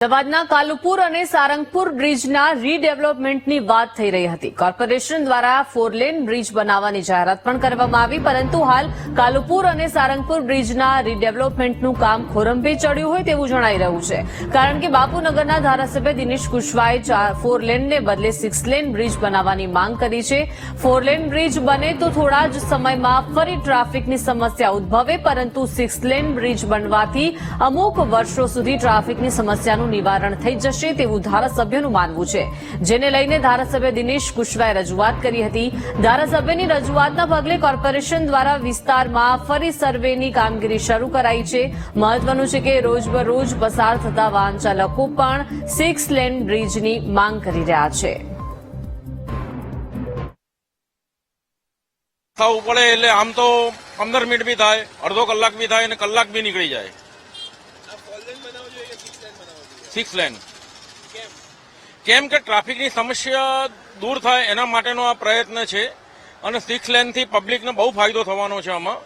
અમદાવાદના કાલુપુર અને સારંગપુર બ્રિજના રીડેવલપમેન્ટની વાત થઈ રહી હતી। કોર્પોરેશન દ્વારા 4 લેન બ્રિજ બનાવવાની જાહેરાત પણ કરવામાં આવી, પરંતુ હાલ કાલુપુર અને સારંગપુર બ્રિજના રીડેવલપમેન્ટનું કામ ખોરંભે ચડ્યું હોય તેવું જણાઈ રહ્યું છે, કારણ કે બાપુનગરના ધારાસભ્ય દિનેશ કુશવાહાએ 4 લેનને બદલે 6 લેન બ્રિજ બનાવવાની માંગ કરી છે। 4 લેન બ્રિજ બને તો થોડા જ સમયમાં ફરી ટ્રાફિકની સમસ્યા ઉદ્ભવે, પરંતુ 6 લેન બ્રિજ બનવાથી અમુક વર્ષો સુધી ટ્રાફિકની સમસ્યાનું નિવારણ થઈ જશે તેવું ધારાસભ્યનું માનવું છે, જેને લઈને ધારાસભ્ય દિનેશ કુશવાહાએ રજૂઆત કરી હતી। ધારાસભ્યની રજૂઆતના પગલે કોર્પોરેશન દ્વારા વિસ્તારમાં ફરી સર્વેની કામગીરી શરૂ કરાઈ છે। મહત્વનું છે કે રોજબરોજ પસાર થતા વાહન ચાલકો પણ 6 લેન બ્રિજની માંગ કરી રહ્યા છે। થવું પડે એટલે આમ તો 15 મિનિટ બી થાય, અડધો કલાક બી થાય અને કલાક બી નીકળી જાય। 6 લેન કેમ કે ટ્રાફિકની સમસ્યા દૂર થાય એના માટેનો આ પ્રયત્ન છે, અને 6 લેનથી પબ્લિકને બહુ ફાયદો થવાનો છે આમાં,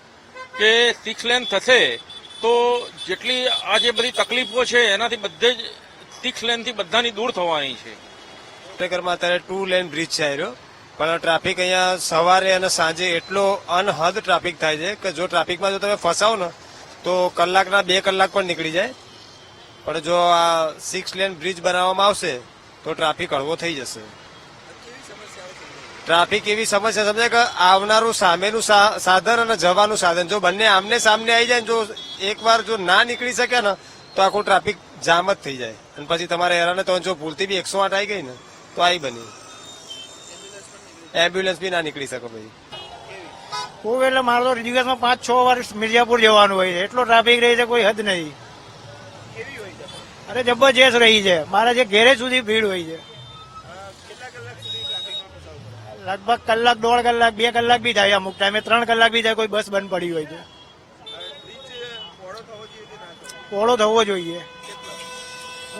કે 6 લેન થશે તો જેટલી આ જે બધી તકલીફો છે એનાથી બધે જ 6 લેનથી બધાની દૂર થવાની છે। નગરમાં અત્યારે 2 લેન બ્રિજ છે આવ્યો, પણ ટ્રાફિક અહીંયા સવારે અને સાંજે એટલો અનહદ ટ્રાફિક થાય છે કે જો ટ્રાફિકમાં જો તમે ફસાવો ને તો કલાકના 2 કલાક પણ નીકળી જાય। પણ જો આ 6 લેન બ્રિજ બનાવવામાં આવશે તો ટ્રાફિક હળવો થઈ જશે। ટ્રાફિક એવી સમસ્યા સમજે કે આવનારું સામેનું સાધન અને જવાનું સાધન જો બંને આમને સામને આવી જાય, જો એકવાર જો ના નીકળી શકે ને તો આખું ટ્રાફિક જામ જ થઈ જાય, અને પછી તમારે હેરાને તો જો ભૂલથી બી 108 આવી ગઈ ને તો આવી બની એમ્બ્યુલન્સ બી ના નીકળી શકે ભાઈ। ખૂબ એટલે મારે તો દિવસમાં 5-6 વાર મિર્જાપુર જવાનું હોય છે, એટલો ટ્રાફિક રહે છે કોઈ હદ નહીં। અરે જબરજસ્ત રહી છે, મારા જે ઘેરે સુધી ભીડ હોય છે, લગભગ કલાક, 1.5 કલાક, 2 કલાક બી થાય, અમુક ટાઈમે 3 કલાક બી થાય, કોઈ બસ બંધ પડી હોય છે। પહોળો થવો જોઈએ,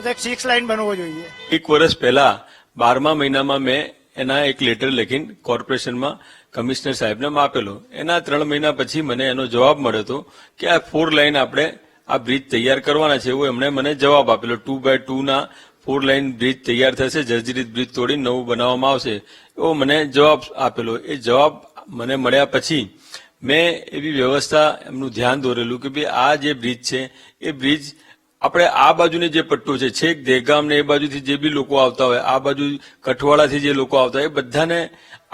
6 લાઈન બનવો જોઈએ। એક વર્ષ પહેલા 12મા મહિનામાં મેં એના એક લેટર લખીને કોર્પોરેશનમાં કમિશનર સાહેબને આપેલો। એના 3 મહિના પછી મને એનો જવાબ મળ્યો હતો કે આ 4 લાઈન આપણે આ બ્રિજ તૈયાર કરવાના છે, એવું એમણે મને જવાબ આપેલો। 2x2 ના 4 લાઈન બ્રિજ તૈયાર થશે, જર્જરિત બ્રિજ તોડી નવું બનાવવામાં આવશે, એવો મને જવાબ આપેલો। એ જવાબ મને મળ્યા પછી મેં એવી વ્યવસ્થા એમનું ધ્યાન દોરેલું કે ભાઈ આ જે બ્રિજ છે એ બ્રિજ આપણે આ બાજુની જે પટ્ટો છે, છેક દેગામ ને એ બાજુથી જે બી લોકો આવતા હોય, આ બાજુ કઠવાડાથી જે લોકો આવતા હોય, એ બધાને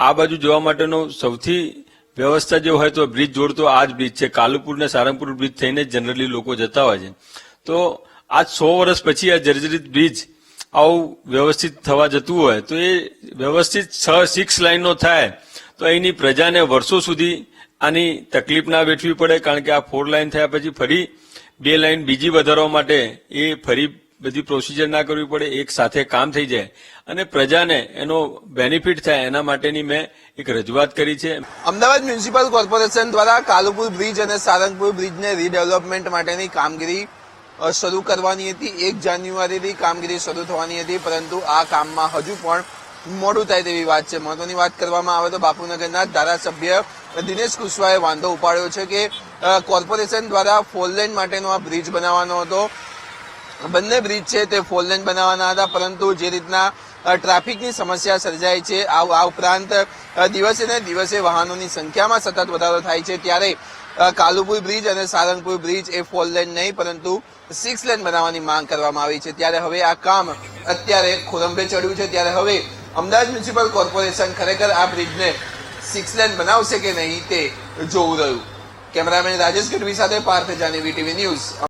આ બાજુ જવા માટેનો સૌથી વ્યવસ્થા જે હોય તો બ્રિજ જોડતો આ જ બ્રિજ છે। કાલુપુર ને સારંગપુર બ્રિજ થઈને જનરલી લોકો જતા હોય છે, તો આજ 100 વર્ષ પછી આ જર્જરિત બ્રિજ આવું વ્યવસ્થિત થવા જતું હોય તો એ વ્યવસ્થિત 6 લાઈનો થાય તો અહીંની પ્રજાને વર્ષો સુધી આની તકલીફ ના વેઠવી પડે, કારણ કે આ 4 લાઈન થયા પછી ફરી 2 લાઈન બીજી વધારવા માટે એ ફરી બધી પ્રોસિજર ના કરવી પડે, એક સાથે કામ થઈ જાય અને પ્રજાને એનો બેનિફિટ થાય, એના માટેની મેં એક રજૂઆત કરી છે। અમદાવાદ મ્યુનિસિપલ કોર્પોરેશન દ્વારા કાલુપુર બ્રિજ અને સારંગપુર બ્રિજને રીડેવલપમેન્ટ માટેની કામગીરી શરૂ કરવાની હતી। 1 જાન્યુઆરીથી કામગીરી શરૂ થવાની હતી, પરંતુ આ કામમાં હજુ પણ મોડું થાય તેવી વાત છે। મહત્વની વાત કરવામાં આવે તો બાપુનગરના ધારાસભ્ય દિનેશ કુશવાહાએ વાંધો ઉપાડ્યો છે કે કોર્પોરેશન દ્વારા 4 લેન માટેનો આ બ્રિજ બનાવવાનો હતો, બંને બ્રિજ છે તે 4 લેન બનાવવાના હતા, પરંતુ જે રીતના ટ્રાફિકની સમસ્યા સર્જાય છે, આ ઉપરાંત દિવસે ને દિવસે વાહનોની સંખ્યામાં સતત વધારો થાય છે, ત્યારે કાલુપુર બ્રિજ અને સારંગપુર બ્રિજ એ 4 લેન નહીં પરંતુ 6 લેન બનાવવાની માંગ કરવામાં આવી છે। ત્યારે હવે આ કામ અત્યારે ખોરંભે ચડ્યું છે, ત્યારે હવે અમદાવાદ મ્યુનિસિપલ કોર્પોરેશન ખરેખર આ બ્રિજને 6 લેન બનાવશે કે નહીં તે જોવું રહ્યું। કેમેરામેન રાજેશ ગઢવી સાથે પાર્થ જાની, વીટીવી ન્યૂઝ।